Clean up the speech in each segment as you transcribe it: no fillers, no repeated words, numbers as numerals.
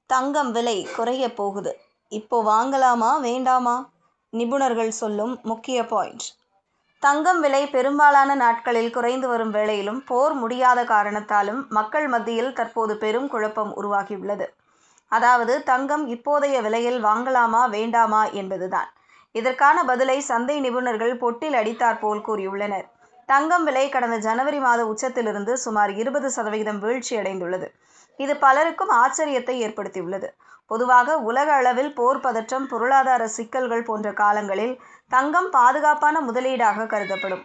தங்கம் விலை குறைய போகுது. இப்போ வாங்கலாமா வேண்டாமா? நிபுணர்கள் சொல்லும் முக்கிய பாயிண்ட். தங்கம் விலை பெரும்பாலான நாட்களில் குறைந்து வரும் வேளையிலும் போர் முடியாத காரணத்தாலும் மக்கள் மத்தியில் தற்போது பெரும் குழப்பம் உருவாகியுள்ளது. அதாவது தங்கம் இப்போதைய விலையில் வாங்கலாமா வேண்டாமா என்பதுதான். இதற்கான பதிலை சந்தை நிபுணர்கள் பொட்டில் அடித்தாற்போல் கூறியுள்ளனர். தங்கம் விலை கடந்த ஜனவரி மாத உச்சத்திலிருந்து சுமார் 20% வீழ்ச்சியடைந்துள்ளது. இது பலருக்கும் ஆச்சரியத்தை ஏற்படுத்தியுள்ளது. பொதுவாக உலக அளவில் போர் பதற்றம், பொருளாதார சிக்கல்கள் போன்ற காலங்களில் தங்கம் பாதுகாப்பான முதலீடாக கருதப்படும்.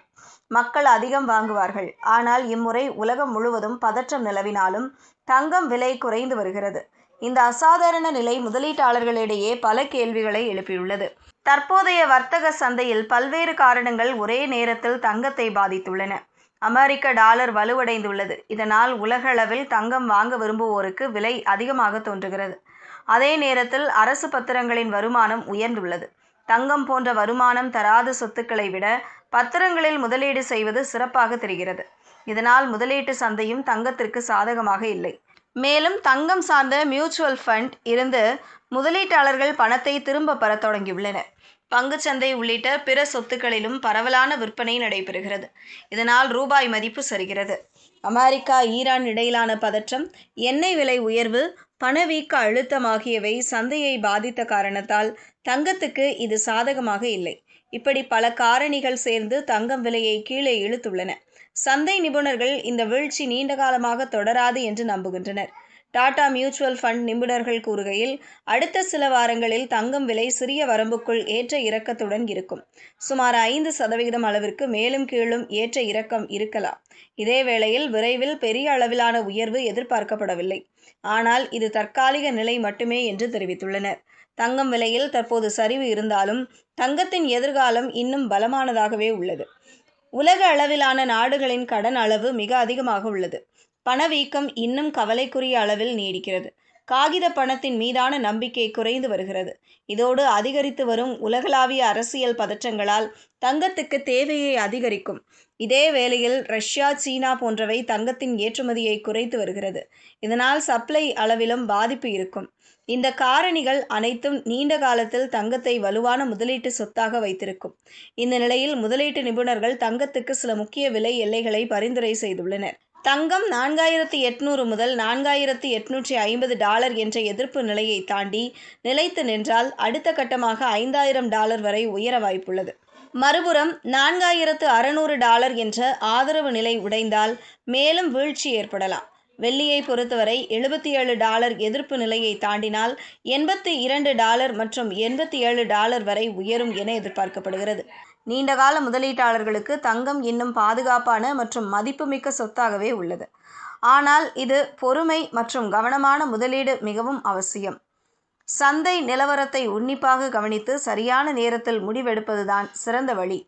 மக்கள் அதிகம் வாங்குவார்கள். ஆனால் இம்முறை உலகம் முழுவதும் பதற்றம் நிலவினாலும் தங்கம் விலை குறைந்து வருகிறது. இந்த அசாதாரண நிலை முதலீட்டாளர்களிடையே பல கேள்விகளை எழுப்பியுள்ளது. தற்போதைய வர்த்தக சந்தையில் பல்வேறு காரணங்கள் ஒரே நேரத்தில் தங்கத்தை பாதித்துள்ளன. அமெரிக்க டாலர் வலுவடைந்துள்ளது. இதனால் உலகளவில் தங்கம் வாங்க விரும்புவோருக்கு விலை அதிகமாக தோன்றுகிறது. அதே நேரத்தில் அரசு பத்திரங்களின் வருமானம் உயர்ந்துள்ளது. தங்கம் போன்ற வருமானம் தராத சொத்துக்களை விட பத்திரங்களில் முதலீடு செய்வது சிறப்பாக தெரிகிறது. இதனால் முதலீட்டு சந்தையும் தங்கத்திற்கு சாதகமாக இல்லை. மேலும் தங்கம் சார்ந்த மியூச்சுவல் ஃபண்ட் இருந்து முதலீட்டாளர்கள் பணத்தை திரும்ப பெற தொடங்கியுள்ளனர். பங்குச்சந்தை உள்ளிட்ட பிற சொத்துக்களிலும் பரவலான விற்பனை நடைபெறுகிறது. இதனால் ரூபாய் மதிப்பு சரிகிறது. அமெரிக்கா ஈரான் இடையிலான பதற்றம், எண்ணெய் விலை உயர்வு, பணவீக்க அழுத்தம் ஆகியவை சந்தையை பாதித்த காரணத்தால் தங்கத்துக்கு இது சாதகமாக இல்லை. இப்படி பல காரணிகள் சேர்ந்து தங்கம் விலையை கீழே இழுத்துள்ளன. சந்தை நிபுணர்கள் இந்த வீழ்ச்சி நீண்ட காலமாக தொடராது என்று நம்புகின்றனர். டாடா மியூச்சுவல் ஃபண்ட் நிபுணர்கள் கூறுகையில், அடுத்த சில வாரங்களில் தங்கம் விலை சிறிய வரம்புக்குள் ஏற்ற இறக்கத்துடன் இருக்கும். சுமார் 5% அளவிற்கு மேலும் கீழும் ஏற்ற இறக்கம் இருக்கலாம். இதே வேளையில் விரைவில் பெரிய அளவிலான உயர்வு எதிர்பார்க்கப்படவில்லை. ஆனால் இது தற்காலிக நிலை மட்டுமே என்று தெரிவித்துள்ளனர். தங்கம் விலையில் தற்போது சரிவு இருந்தாலும் தங்கத்தின் எதிர்காலம் இன்னும் பலமானதாகவே உள்ளது. உலக அளவிலான நாடுகளின் கடன் அளவு மிக அதிகமாக உள்ளது. பணவீக்கம் இன்னும் கவலைக்குரிய அளவில் நீடிக்கிறது. காகித பணத்தின் மீதான நம்பிக்கை குறைந்து வருகிறது. இதோடு அதிகரித்து வரும் உலகளாவிய அரசியல் பதற்றங்களால் தங்கத்துக்கு தேவையை அதிகரிக்கும். இதே வேளையில் ரஷ்யா, சீனா போன்றவை தங்கத்தின் ஏற்றுமதியை குறைத்து வருகிறது. இதனால் சப்ளை அளவிலும் பாதிப்பு இருக்கும். இந்த காரணிகள் அனைத்தும் நீண்ட காலத்தில் தங்கத்தை வலுவான முதலீட்டு சொத்தாக வைத்திருக்கும். இந்த நிலையில் முதலீட்டு நிபுணர்கள் தங்கத்துக்கு சில முக்கிய விலை எல்லைகளை பரிந்துரை செய்துள்ளனர். தங்கம் 4800 முதல் 4850 டாலர் என்ற எதிர்ப்பு நிலையை தாண்டி நிலைத்து நின்றால் அடுத்த கட்டமாக $5000 வரை உயர வாய்ப்புள்ளது. மறுபுறம் 4600 டாலர் என்ற ஆதரவு நிலை உடைந்தால் மேலும் வீழ்ச்சி ஏற்படலாம். வெள்ளியை பொறுத்தவரை $77 எதிர்ப்பு நிலையை தாண்டினால் $82 மற்றும் $87 வரை உயரும் என எதிர்பார்க்கப்படுகிறது. நீண்டகால முதலீட்டாளர்களுக்கு தங்கம் இன்னும் பாதுகாப்பான மற்றும் மதிப்புமிக்க சொத்தாகவே உள்ளது. ஆனால் இது பொறுமை மற்றும் கவனமான முதலீடு மிகவும் அவசியம். சந்தை நிலவரத்தை உன்னிப்பாக கவனித்து சரியான நேரத்தில் முடிவெடுப்பதுதான் சிறந்த வழி.